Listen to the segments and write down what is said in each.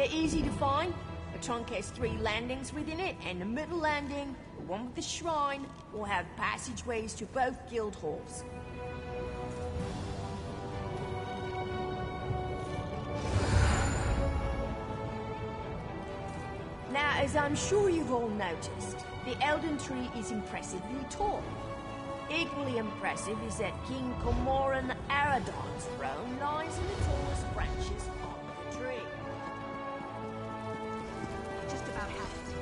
They're easy to find. The trunk has 3 landings within it, and the middle landing, the one with the shrine, will have passageways to both guild halls. Now, as I'm sure you've all noticed, the Elden Tree is impressively tall. Equally impressive is that King Cormoran Aradon's throne lies in the tallest branches of the tree. Just about have it.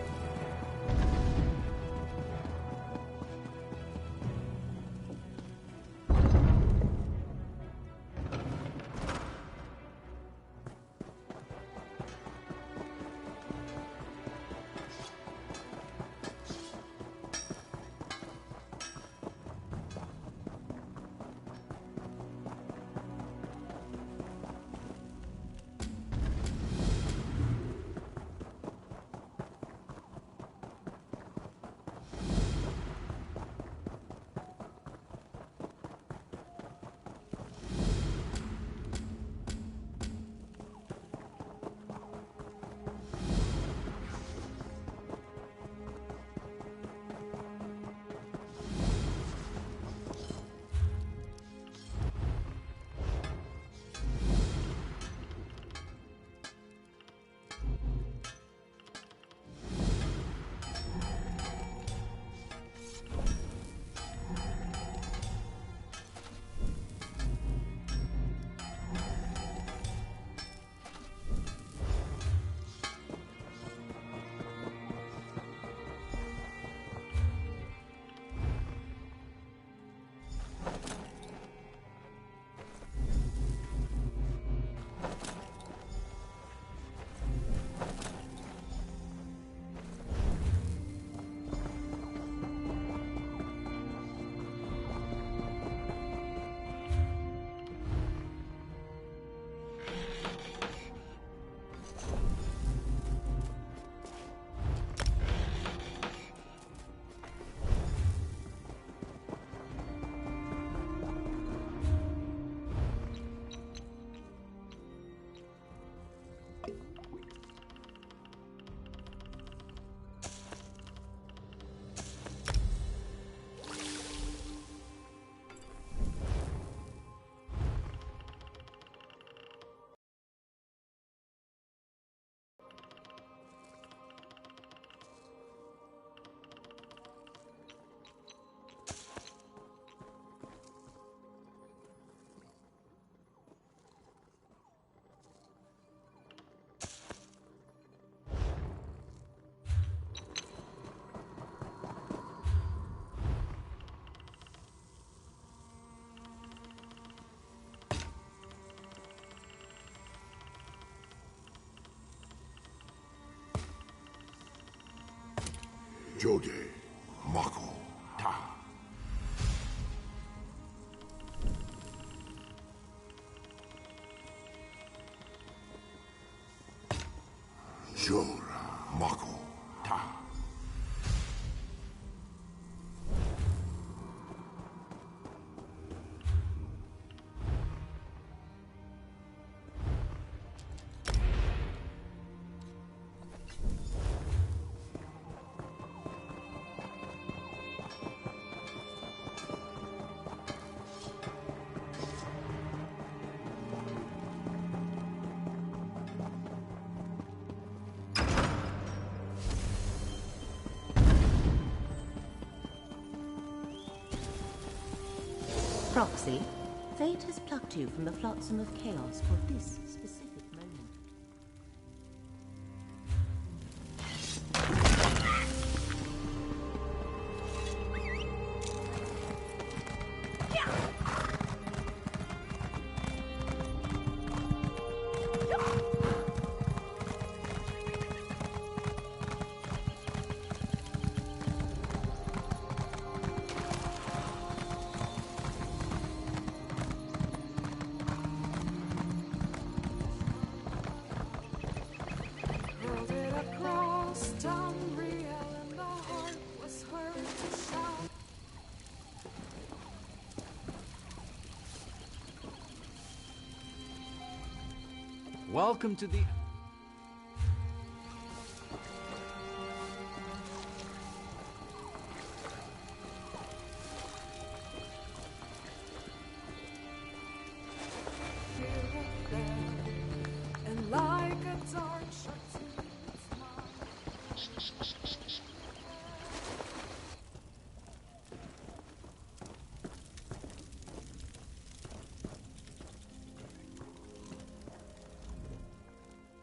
Jode, Mako, Ta. Jora, Mako, Ta. Proxy, fate has plucked you from the flotsam of chaos for this specific moment. Hurled it across Tamriel, and the heart was heard to shout. Welcome to the...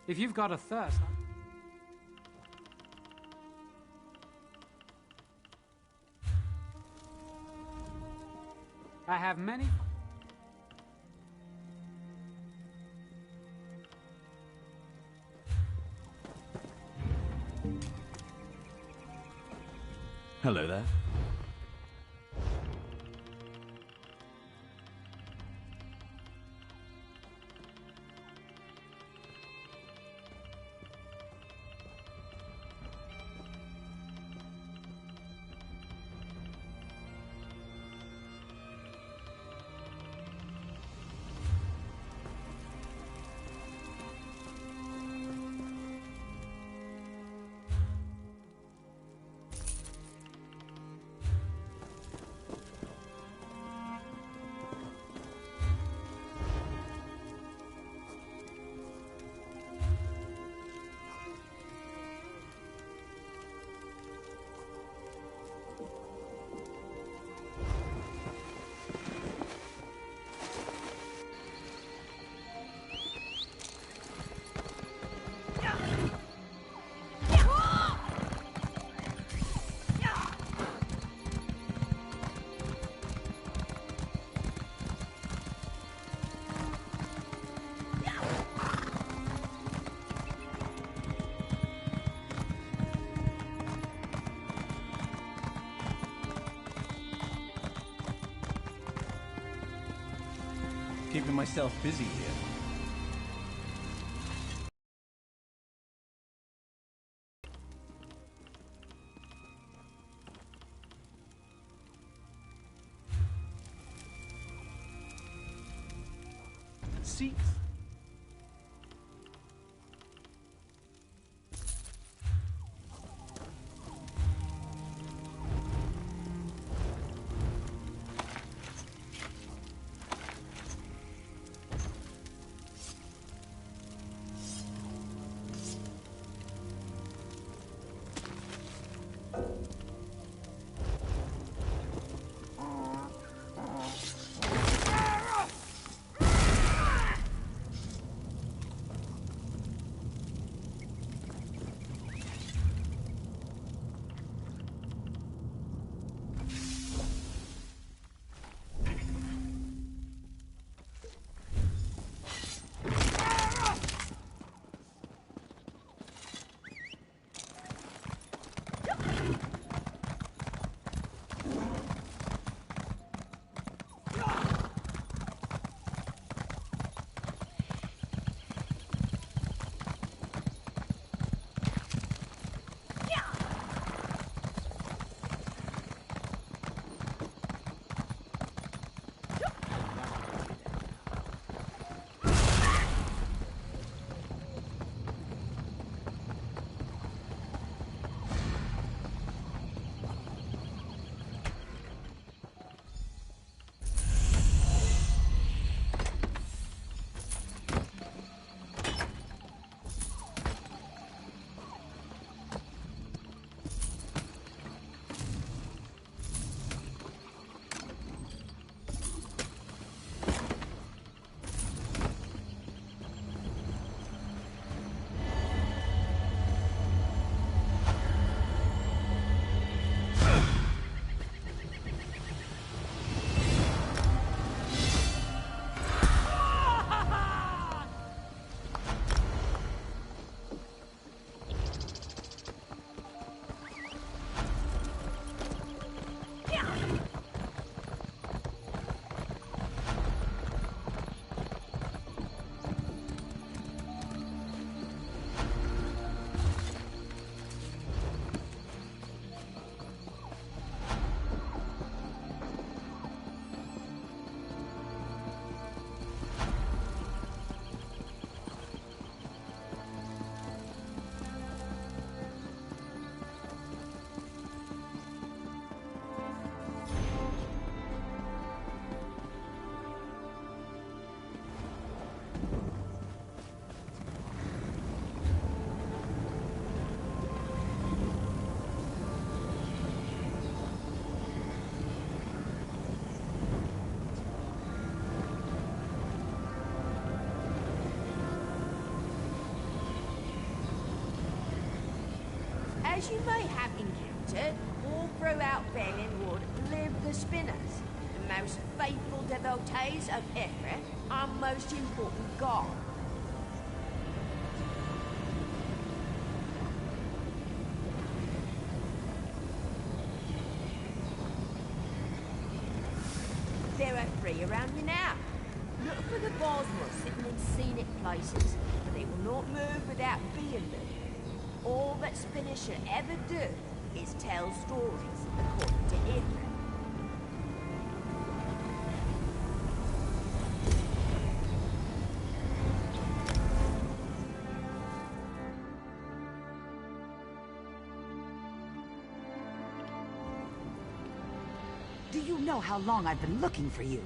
If you've got a thirst... I have many... Hello there. Keeping myself busy here. Seats. As you may have encountered, all throughout Valen Wood live the Spinners, the most faithful devotees of Ifrit, our most important god. There are 3 around you now. Look for the Bosmos sitting in scenic places, but they will not move without being moved. All that Spinners should ever do is tell stories according to Ifrit. Do you know how long I've been looking for you?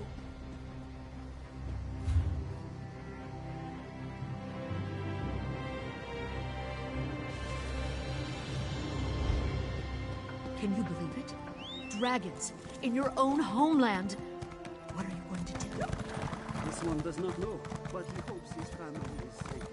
Can you believe it? Dragons in your own homeland. What are you going to do? This one does not know, but he hopes his family is safe.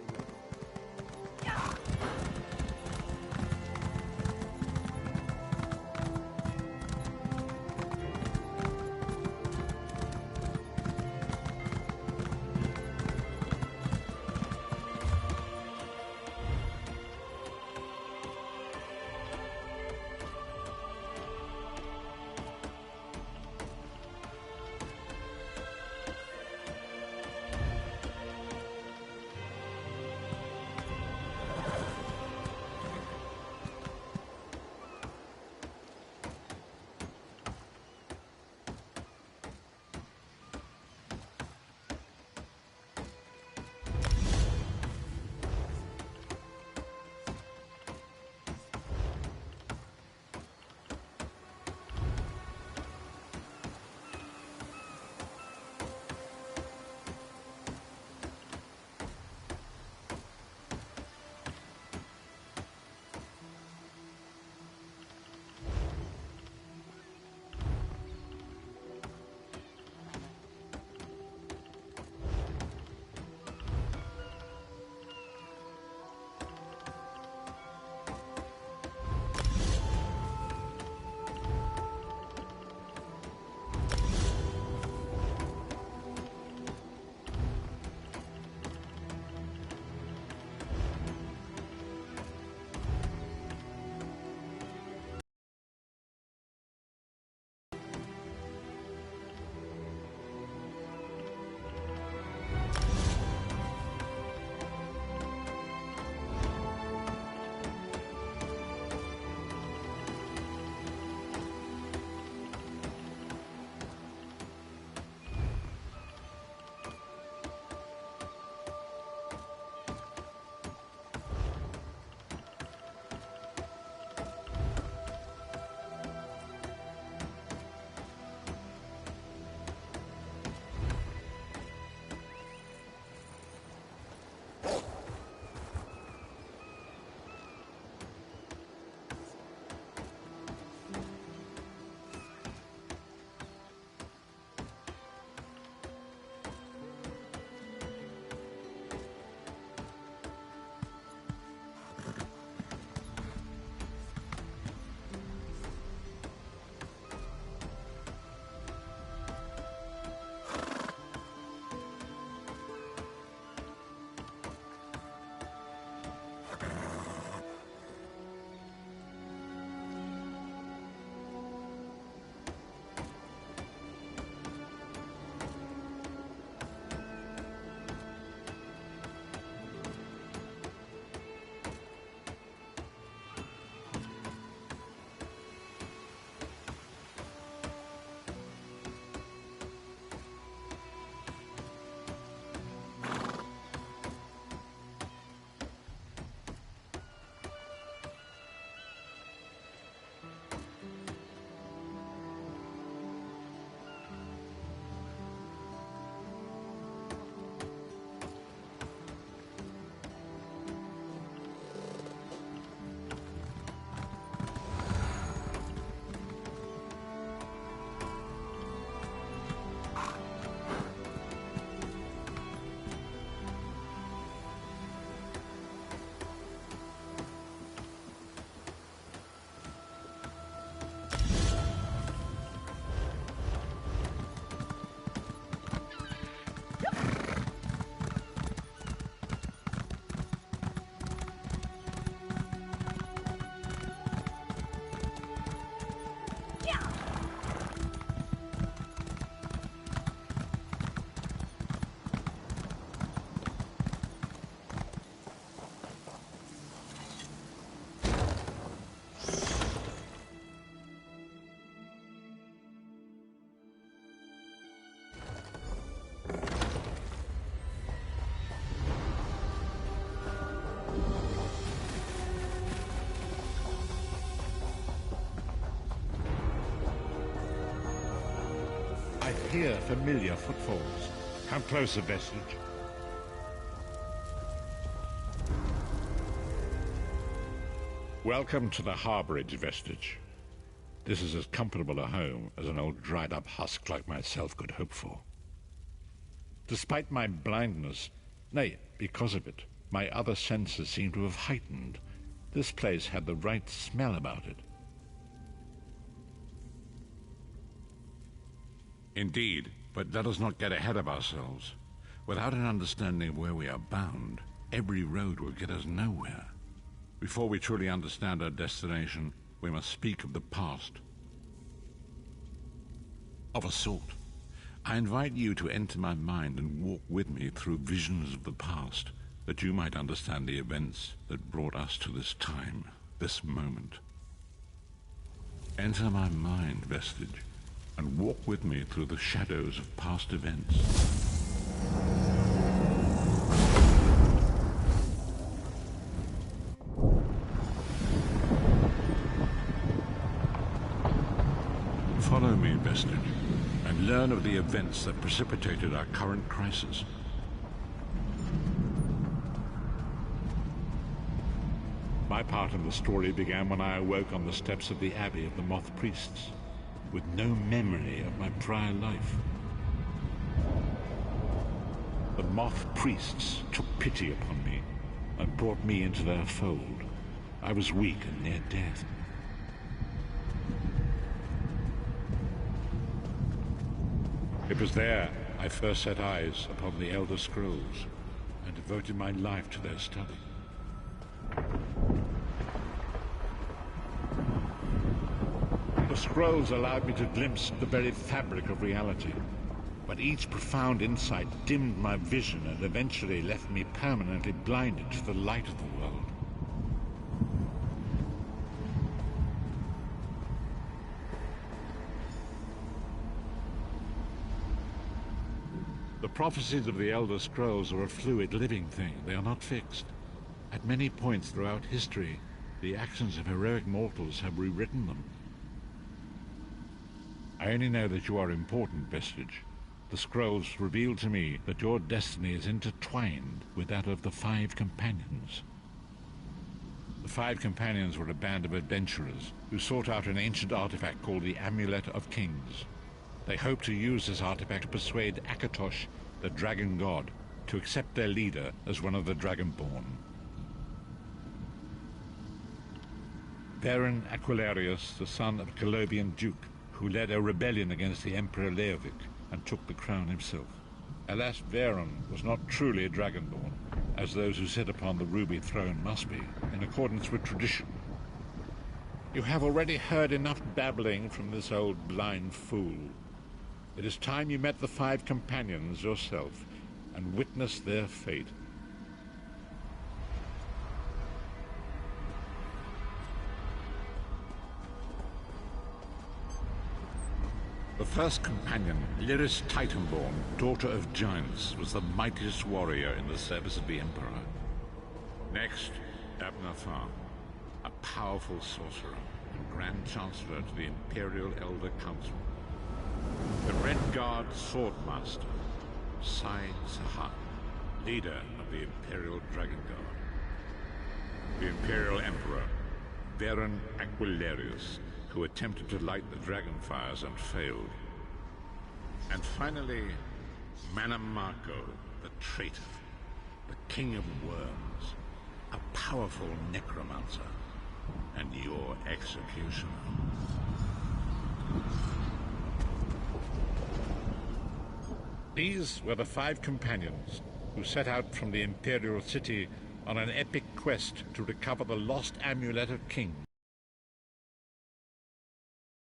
I hear familiar footfalls. Come closer, Vestige. Welcome to the harborage, Vestige. This is as comfortable a home as an old dried-up husk like myself could hope for. Despite my blindness, nay, because of it, my other senses seem to have heightened. This place had the right smell about it. Indeed, but let us not get ahead of ourselves. Without an understanding of where we are bound, every road will get us nowhere. Before we truly understand our destination, we must speak of the past. Of a sort. I invite you to enter my mind and walk with me through visions of the past, that you might understand the events that brought us to this time, this moment. Enter my mind, Vestige, and walk with me through the shadows of past events. Follow me, Vestige, and learn of the events that precipitated our current crisis. My part of the story began when I awoke on the steps of the Abbey of the Moth Priests, with no memory of my prior life. The Moth Priests took pity upon me and brought me into their fold. I was weak and near death. It was there I first set eyes upon the Elder Scrolls and devoted my life to their study. The scrolls allowed me to glimpse the very fabric of reality, but each profound insight dimmed my vision and eventually left me permanently blinded to the light of the world. The prophecies of the Elder Scrolls are a fluid, living thing. They are not fixed. At many points throughout history, the actions of heroic mortals have rewritten them. I only know that you are important, Vestige. The scrolls reveal to me that your destiny is intertwined with that of the Five Companions. The Five Companions were a band of adventurers who sought out an ancient artifact called the Amulet of Kings. They hoped to use this artifact to persuade Akatosh, the dragon god, to accept their leader as one of the Dragonborn. Varen Aquilarius, the son of a Colovian duke, who led a rebellion against the Emperor Leovic and took the crown himself. Alas, Varen was not truly a Dragonborn, as those who sit upon the ruby throne must be, in accordance with tradition. You have already heard enough babbling from this old blind fool. It is time you met the Five Companions yourself and witnessed their fate. The first companion, Lyris Titanborn, daughter of giants, was the mightiest warrior in the service of the Emperor. Next, Abnathan, a powerful sorcerer and Grand Chancellor to the Imperial Elder Council. The Red Guard Swordmaster, Sai Sahan, leader of the Imperial Dragon Guard. The Imperial Emperor, Varen Aquilarius, who attempted to light the dragon fires and failed. And finally, Manamako, the traitor, the king of worms, a powerful necromancer, and your executioner. These were the Five Companions who set out from the Imperial City on an epic quest to recover the lost Amulet of Kings.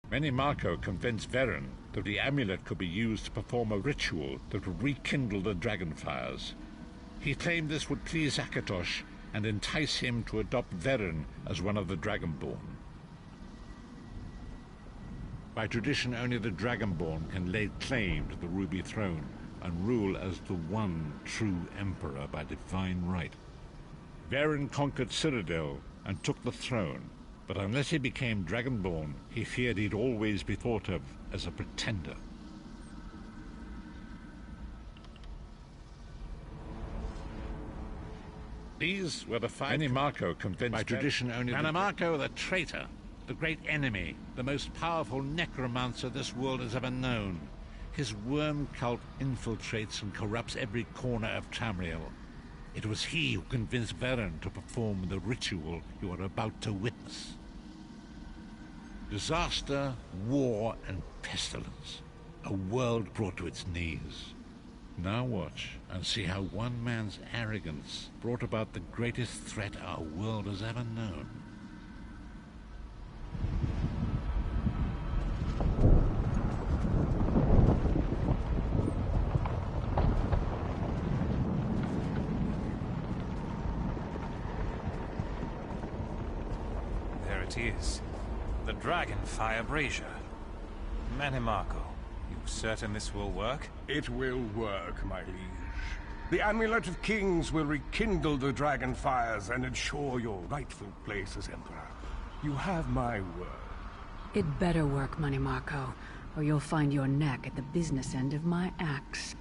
Many Marco convinced Varen that the amulet could be used to perform a ritual that would rekindle the dragon fires. He claimed this would please Akatosh and entice him to adopt Varen as one of the Dragonborn. By tradition, only the Dragonborn can lay claim to the Ruby Throne and rule as the one true Emperor by divine right. Varen conquered Cyrodiil and took the throne, but unless he became Dragonborn, he feared he'd always be thought of as a pretender. These were the five... Manimarco convinced by tradition only... Manimarco, the traitor, the great enemy, the most powerful necromancer this world has ever known. His worm cult infiltrates and corrupts every corner of Tamriel. It was he who convinced Varen to perform the ritual you are about to witness. Disaster, war, and pestilence. A world brought to its knees. Now watch and see how one man's arrogance brought about the greatest threat our world has ever known. There it is. The Dragonfire Brazier. Manimarco, you certain this will work? It will work, my liege. The Amulet of Kings will rekindle the dragon fires and ensure your rightful place as Emperor. You have my word. It better work, Manimarco, or you'll find your neck at the business end of my axe.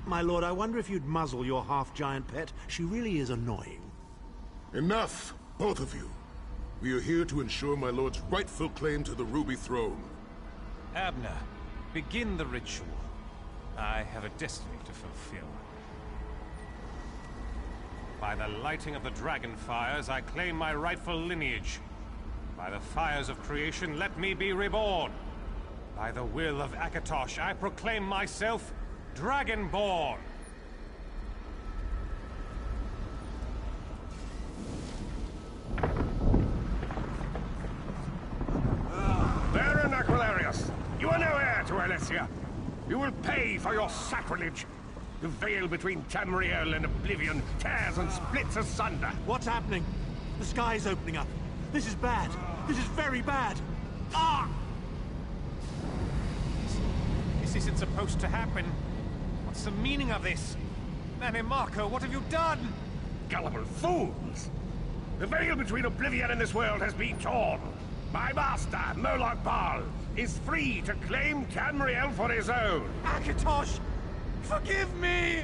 My lord, I wonder if you'd muzzle your half-giant pet. She really is annoying. Enough, both of you. We are here to ensure my lord's rightful claim to the Ruby Throne. Abner, begin the ritual. I have a destiny to fulfill. By the lighting of the dragon fires, I claim my rightful lineage. By the fires of creation, let me be reborn. By the will of Akatosh, I proclaim myself Dragonborn. Baron Aquilarius, you are no heir to Alessia. You will pay for your sacrilege. The veil between Tamriel and Oblivion tears and splits asunder. What's happening? The sky's opening up. This is bad. This is very bad. Ah! This isn't supposed to happen. What's the meaning of this? Manimarco, what have you done? Gullible fools! The veil between Oblivion and this world has been torn. My master, Moloch Baal, is free to claim Tamriel for his own. Akatosh, forgive me!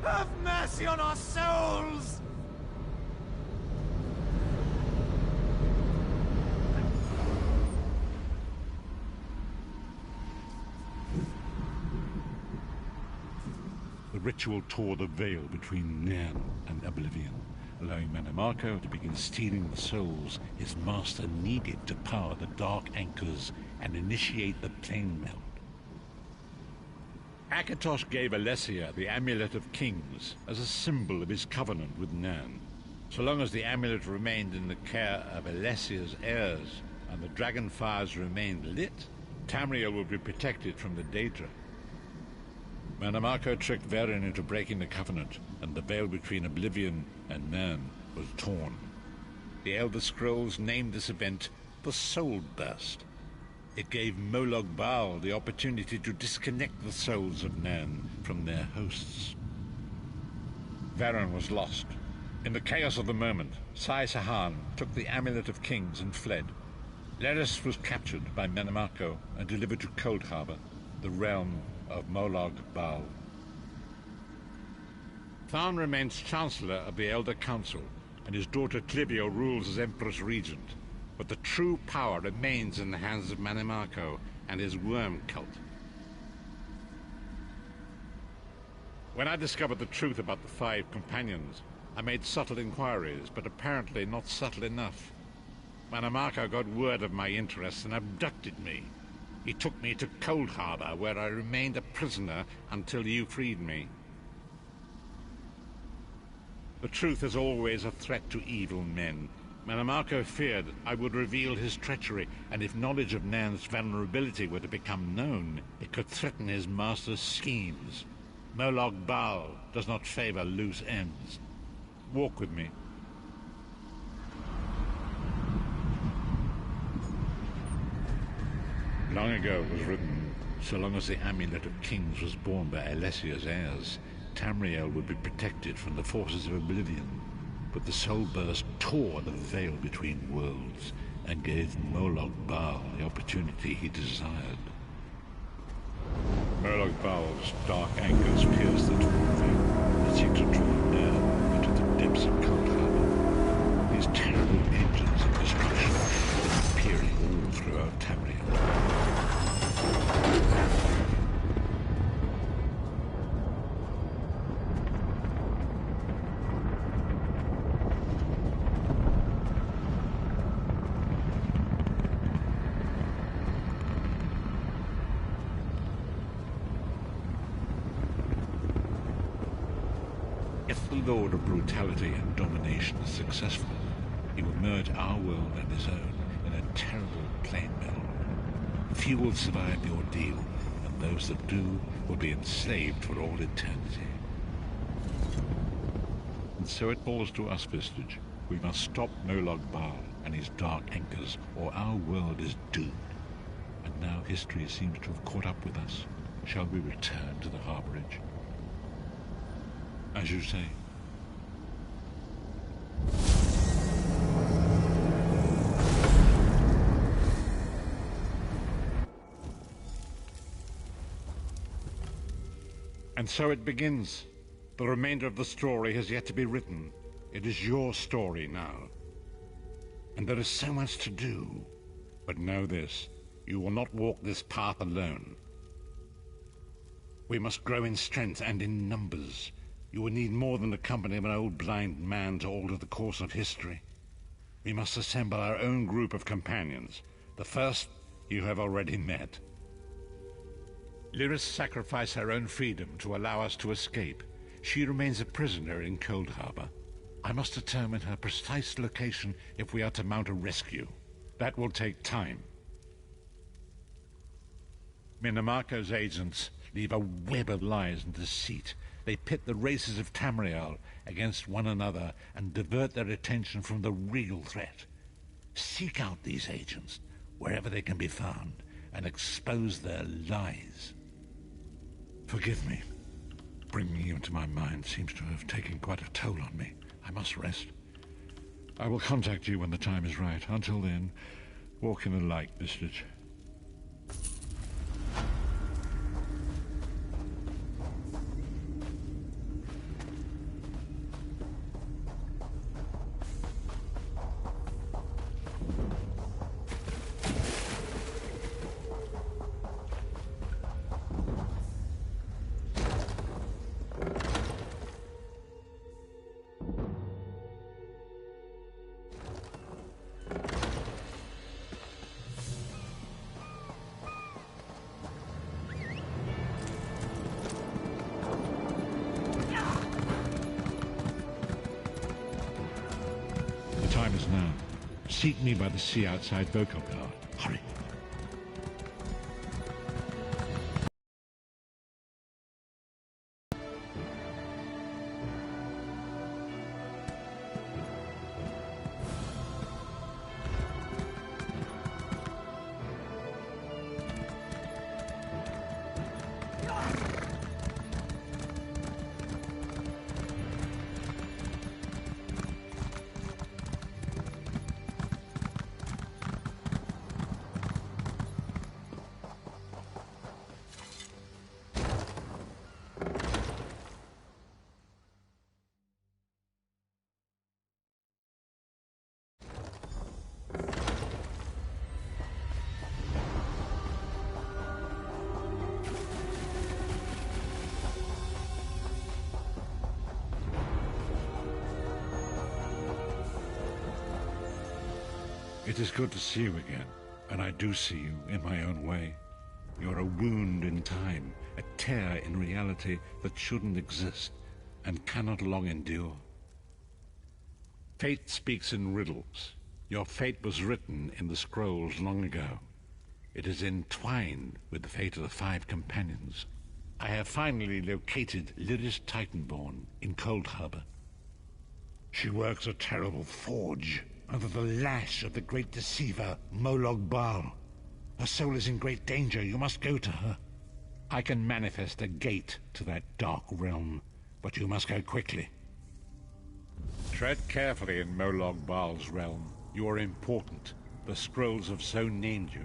Have mercy on our souls! The ritual tore the veil between Nairn and Oblivion, allowing Manimarco to begin stealing the souls his master needed to power the Dark Anchors and initiate the plane meld. Akatosh gave Alessia the Amulet of Kings as a symbol of his covenant with Nairn. So long as the amulet remained in the care of Alessia's heirs and the dragon fires remained lit, Tamriel would be protected from the Daedra. Manimarco tricked Varen into breaking the covenant, and the veil between Oblivion and Nairn was torn. The Elder Scrolls named this event the Soul Burst. It gave Moloch Baal the opportunity to disconnect the souls of Nairn from their hosts. Varen was lost. In the chaos of the moment, Sai Sahan took the Amulet of Kings and fled. Leris was captured by Manimarco and delivered to Cold Harbor, the realm of Moloch Baal. Tharn remains Chancellor of the Elder Council, and his daughter Clivio rules as Empress Regent. But the true power remains in the hands of Manimarco and his worm cult. When I discovered the truth about the 5 companions, I made subtle inquiries, but apparently not subtle enough. Manimarco got word of my interests and abducted me. He took me to Cold Harbor, where I remained a prisoner until you freed me. The truth is always a threat to evil men. Manimarco feared I would reveal his treachery, and if knowledge of Nairn's vulnerability were to become known, it could threaten his master's schemes. Moloch Baal does not favor loose ends. Walk with me. Long ago it was written, so long as the Amulet of Kings was borne by Alessia's heirs, Tamriel would be protected from the forces of Oblivion. But the Soul Burst tore the veil between worlds and gave Moloch Baal the opportunity he desired. Moloch Baal's dark anchors pierced the torn veil and seemed to draw Nairn into the depths docks of Cold Harbor. These terrible engines of destruction are appearing all throughout Tamriel. If the Lord of Brutality and Domination is successful, he will merge our world and his own in a terrible plain mill. Few will survive the ordeal, and those that do will be enslaved for all eternity. And so it falls to us, Vistage. We must stop Molag Bal and his dark anchors, or our world is doomed. And now history seems to have caught up with us. Shall we return to the harborage? As you say. And so it begins. The remainder of the story has yet to be written. It is your story now. And there is so much to do. But know this, you will not walk this path alone. We must grow in strength and in numbers. You will need more than the company of an old blind man to alter the course of history. We must assemble our own group of companions. The first you have already met. Lyris sacrificed her own freedom to allow us to escape. She remains a prisoner in Cold Harbor. I must determine her precise location if we are to mount a rescue. That will take time. Minamarco's agents leave a web of lies and deceit. They pit the races of Tamriel against one another and divert their attention from the real threat. Seek out these agents wherever they can be found and expose their lies. Forgive me. Bringing you into my mind seems to have taken quite a toll on me. I must rest. I will contact you when the time is right. Until then, walk in the light, Vistage. Time is now. Seek me by the sea outside Vokogar. Hurry. It is good to see you again, and I do see you in my own way. You're a wound in time, a tear in reality that shouldn't exist and cannot long endure. Fate speaks in riddles. Your fate was written in the scrolls long ago. It is entwined with the fate of the 5 companions. I have finally located Lyris Titanborn in Cold Harbor. She works a terrible forge under the lash of the great deceiver, Molag Bal. Her soul is in great danger. You must go to her. I can manifest a gate to that dark realm, but you must go quickly. Tread carefully in Molag Bal's realm. You are important. The scrolls have so named you.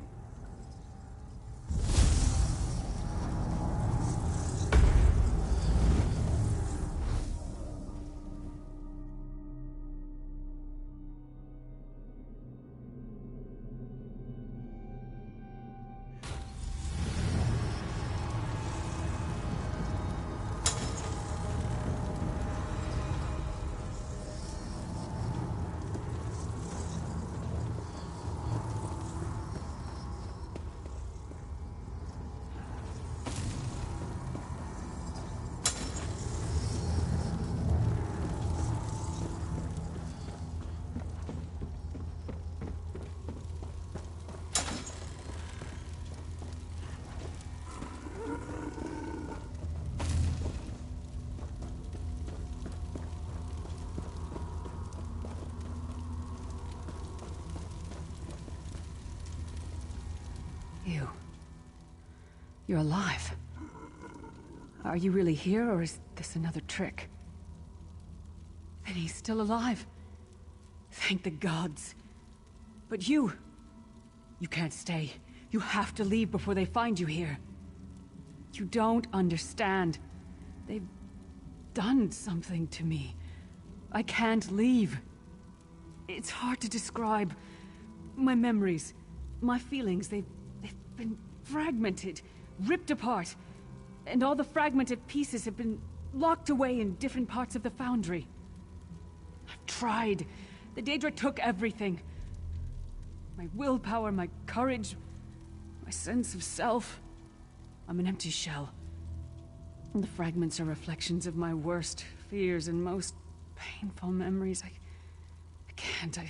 You're alive. Are you really here, or is this another trick? And he's still alive. Thank the gods. But you can't stay. You have to leave before they find you here. You don't understand. They've done something to me. I can't leave. It's hard to describe. My memories, my feelings, they've been fragmented, ripped apart. And all the fragmented pieces have been locked away in different parts of the Foundry. I've tried. The Daedra took everything. My willpower, my courage, my sense of self. I'm an empty shell. And the fragments are reflections of my worst fears and most painful memories. I can't. I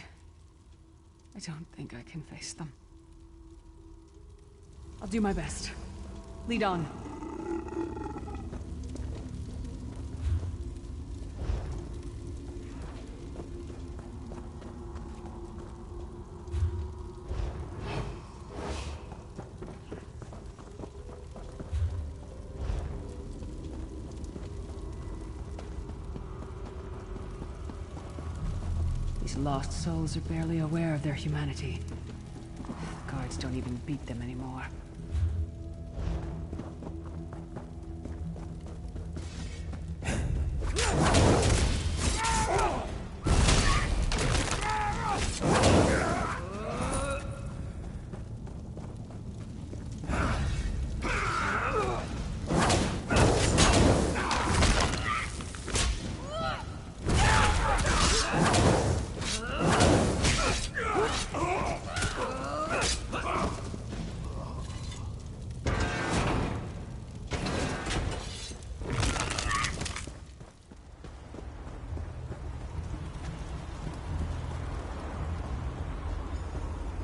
don't think I can face them. I'll do my best. Lead on. These lost souls are barely aware of their humanity. The guards don't even beat them anymore.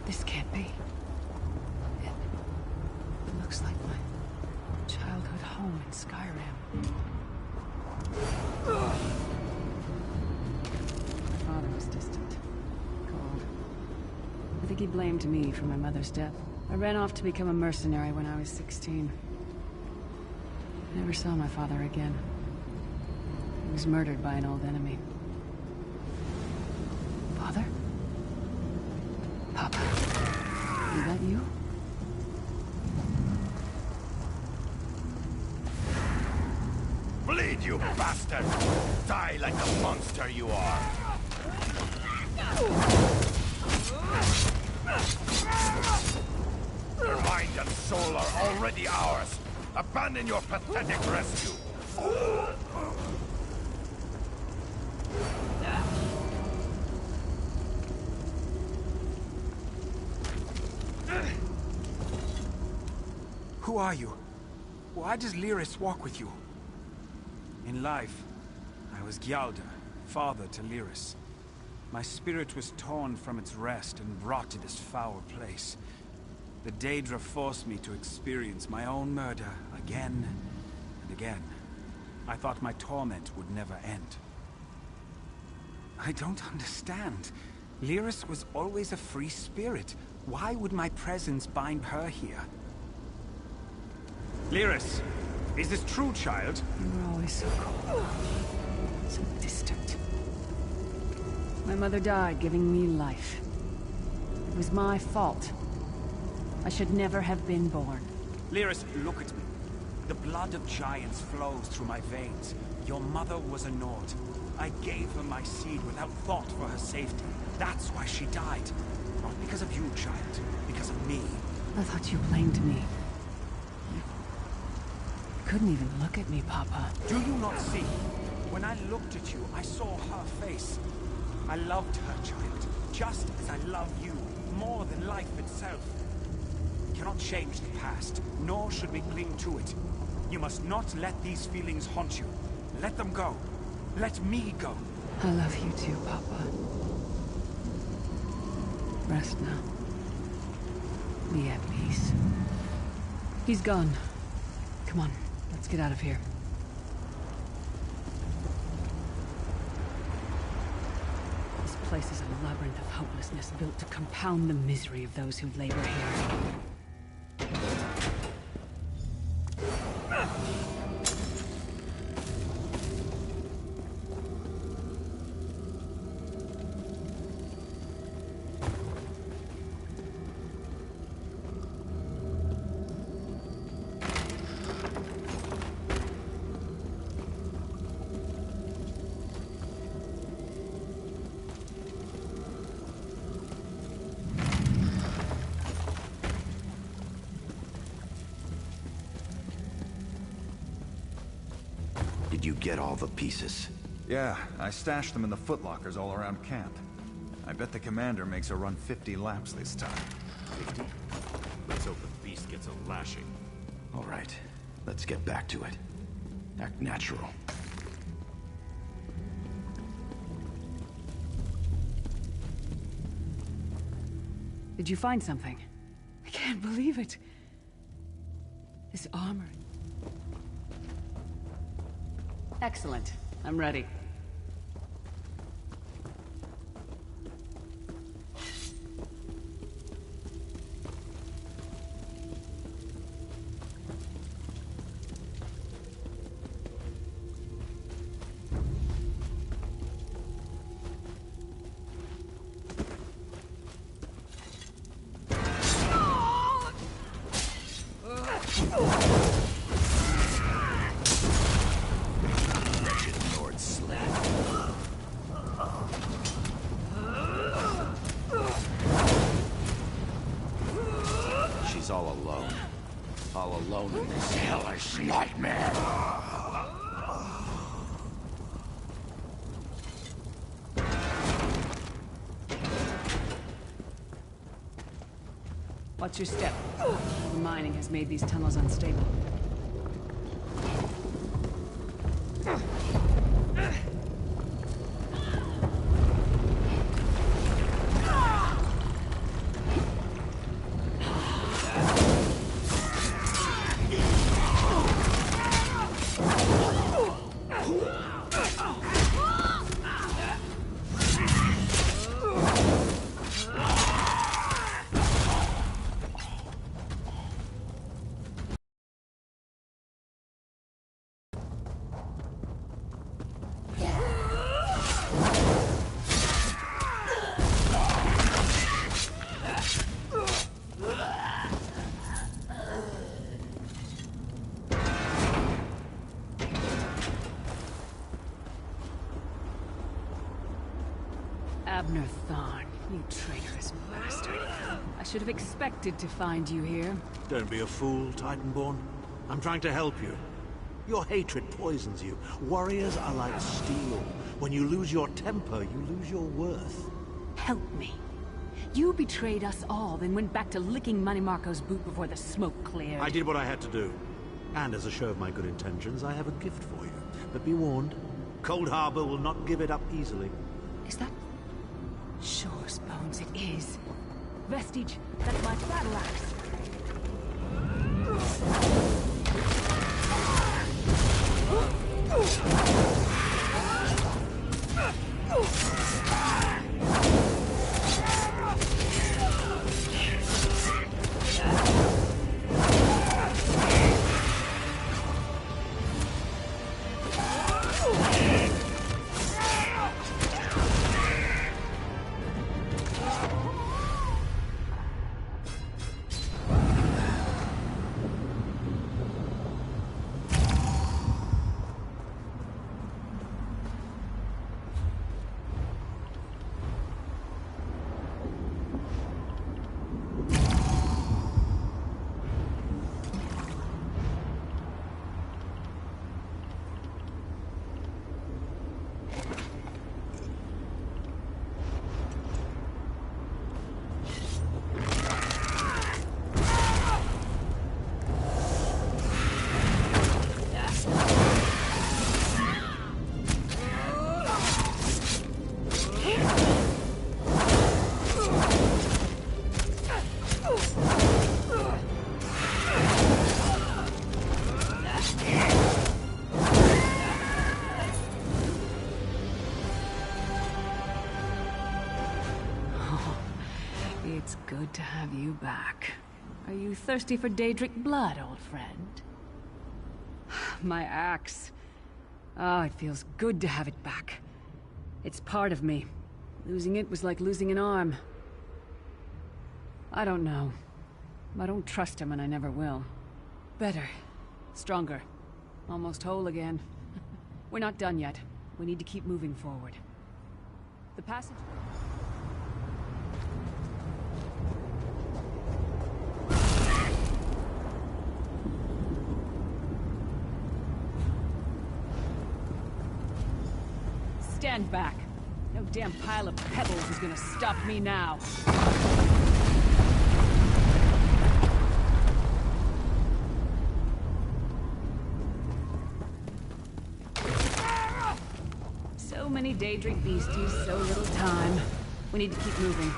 This can't be. It looks like my childhood home in Skyrim. My father was distant, cold. I think he blamed me for my mother's death. I ran off to become a mercenary when I was 16. I never saw my father again. He was murdered by an old enemy. Father? Papa, is that you? Bleed, you bastard! Die like the monster you are! Your mind and soul are already ours! Abandon your pathetic rescue! Who are you? Why does Lyris walk with you? In life, I was Gyalda, father to Lyris. My spirit was torn from its rest and brought to this foul place. The Daedra forced me to experience my own murder again and again. I thought my torment would never end. I don't understand. Lyris was always a free spirit. Why would my presence bind her here? Lyris, is this true, child? You were always so cold, so distant. My mother died giving me life. It was my fault. I should never have been born. Lyris, look at me. The blood of giants flows through my veins. Your mother was a Nord. I gave her my seed without thought for her safety. That's why she died. Not because of you, child. Because of me. I thought you blamed me. You couldn't even look at me, Papa. Do you not see? When I looked at you, I saw her face. I loved her, child. Just as I love you. More than life itself. We cannot change the past, nor should we cling to it. You must not let these feelings haunt you. Let them go. Let me go. I love you too, Papa. Rest now. Be at peace. He's gone. Come on, let's get out of here. This place is a labyrinth of hopelessness built to compound the misery of those who labor here. Did you get all the pieces? Yeah, I stashed them in the footlockers all around camp. I bet the commander makes her run 50 laps this time. 50? Let's hope the beast gets a lashing. All right, let's get back to it. Act natural. Did you find something? I can't believe it. This armor. Excellent. I'm ready. She's all alone. All alone in this hellish nightmare. Watch your step. The mining has made these tunnels unstable. Abner Thorn, you traitorous bastard. I should have expected to find you here. Don't be a fool, Titanborn. I'm trying to help you. Your hatred poisons you. Warriors are like steel. When you lose your temper, you lose your worth. Help me. You betrayed us all, then went back to licking Manny Marco's boot before the smoke cleared. I did what I had to do. And as a show of my good intentions, I have a gift for you. But be warned, Cold Harbor will not give it up easily. Is that... Sure, Bones, it is. Vestige, that's my battle axe. It's good to have you back. Are you thirsty for Daedric blood, old friend? My axe. Oh, it feels good to have it back. It's part of me. Losing it was like losing an arm. I don't know. I don't trust him and I never will. Better. Stronger. Almost whole again. We're not done yet. We need to keep moving forward. The passage... Stand back. No damn pile of pebbles is gonna stop me now. So many Daedric beasties, so little time. We need to keep moving.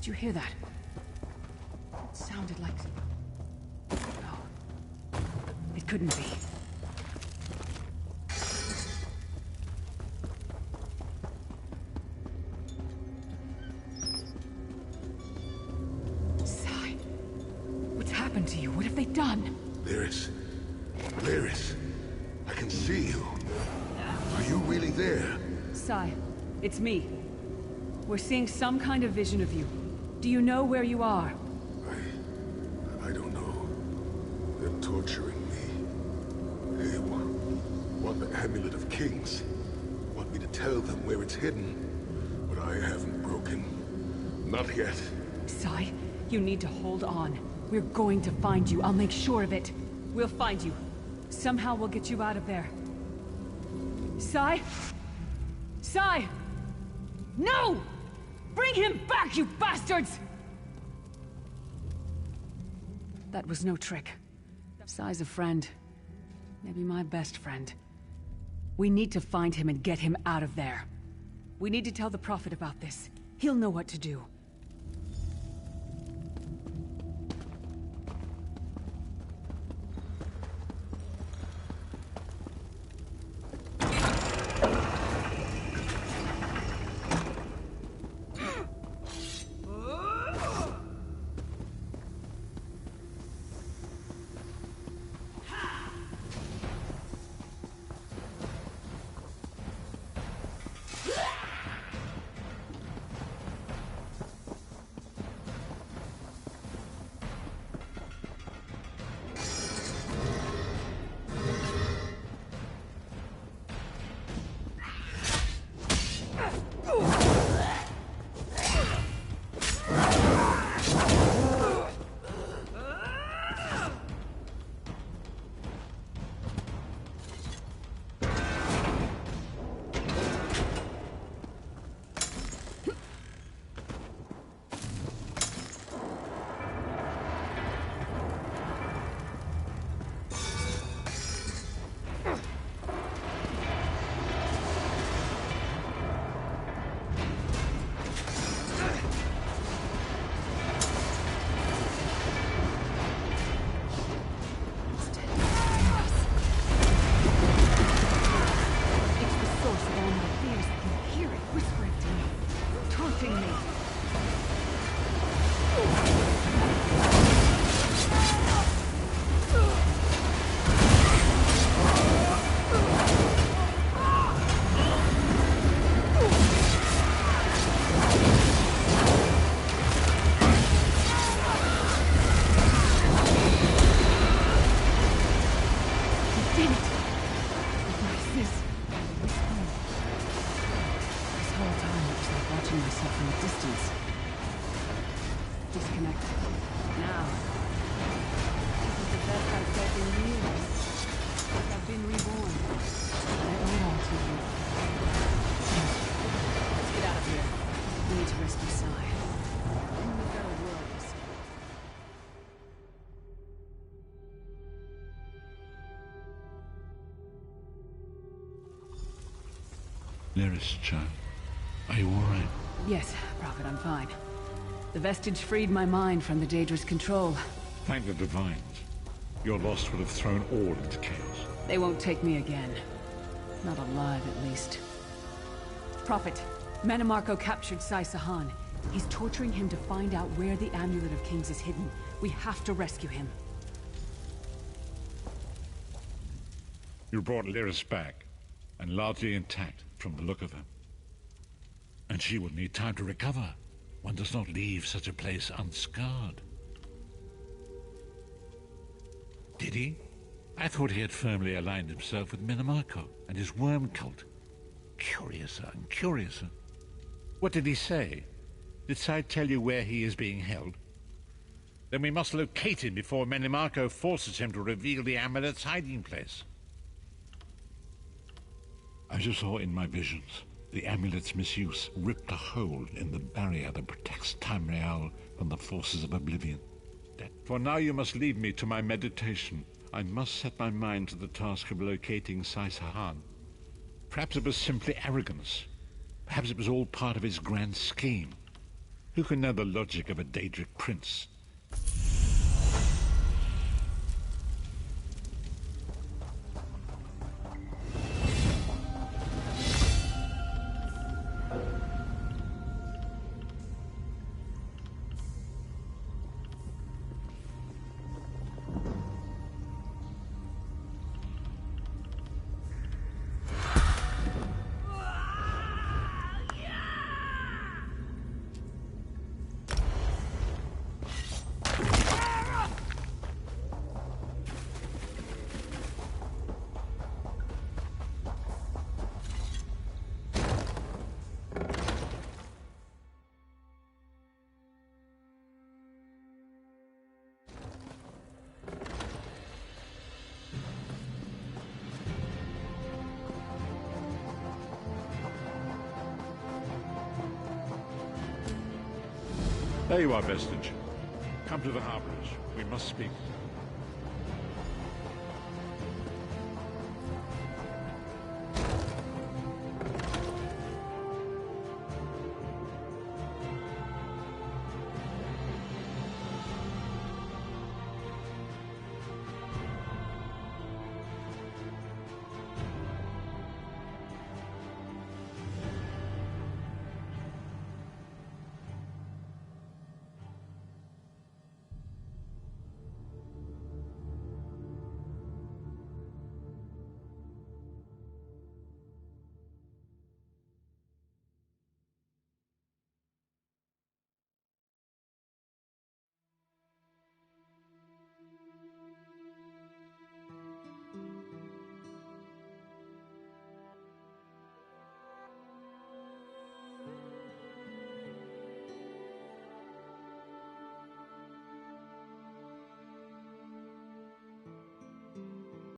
Did you hear that? It sounded like... No. It couldn't be. Sai, what's happened to you? What have they done? Lyris. Lyris. I can see you. Are you really there? Sai, it's me. We're seeing some kind of vision of you. Do you know where you are? I don't know. They're torturing me. They want the Amulet of Kings. Want me to tell them where it's hidden. But I haven't broken. Not yet. Sai, you need to hold on. We're going to find you. I'll make sure of it. We'll find you. Somehow we'll get you out of there. Sai? Sai! No! Bring him back, you bastards! That was no trick. Sai's a friend. Maybe my best friend. We need to find him and get him out of there. We need to tell the Prophet about this. He'll know what to do. Lyris, child. Are you all right? Yes, Prophet, I'm fine. The vestige freed my mind from the Daedra's control. Thank the Divines. Your loss would have thrown all into chaos. They won't take me again. Not alive, at least. Prophet, Menemarco captured Sai Sahan. He's torturing him to find out where the Amulet of Kings is hidden. We have to rescue him. You brought Lyris back, and largely intact from the look of her. And she will need time to recover. One does not leave such a place unscarred. Did he? I thought he had firmly aligned himself with Menemarco and his worm cult. Curiouser and curiouser. What did he say? Did Sai tell you where he is being held? Then we must locate him before Menemarco forces him to reveal the amulet's hiding place. As you saw in my visions, the amulet's misuse ripped a hole in the barrier that protects Tamriel from the forces of oblivion. For now you must leave me to my meditation. I must set my mind to the task of locating Sai Sahan. Perhaps it was simply arrogance. Perhaps it was all part of his grand scheme. Who can know the logic of a Daedric prince? There you are, Vestige. Come to the harborage. We must speak.